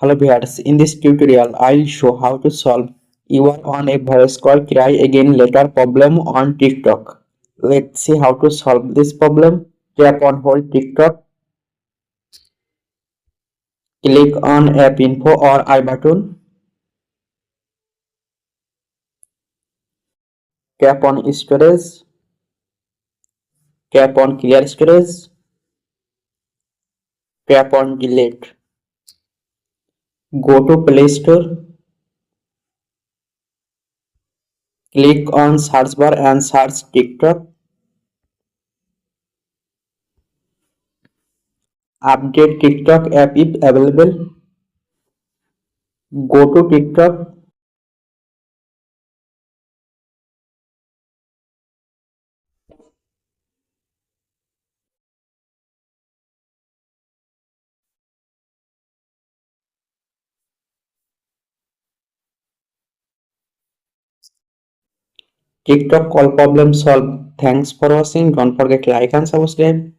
Hello viewers, in this tutorial I'll show how to solve you are on a voice call cry again later problem on TikTok. Let's see how to solve this problem. Tap on hold TikTok, click on app info or I button, tap on storage, tap on clear storage, tap on delete. Go to Play Store, click on search bar and search TikTok. Update TikTok app if available. Go to TikTok, TikTok call problem solved. Thanks for watching. Don't forget to like and subscribe.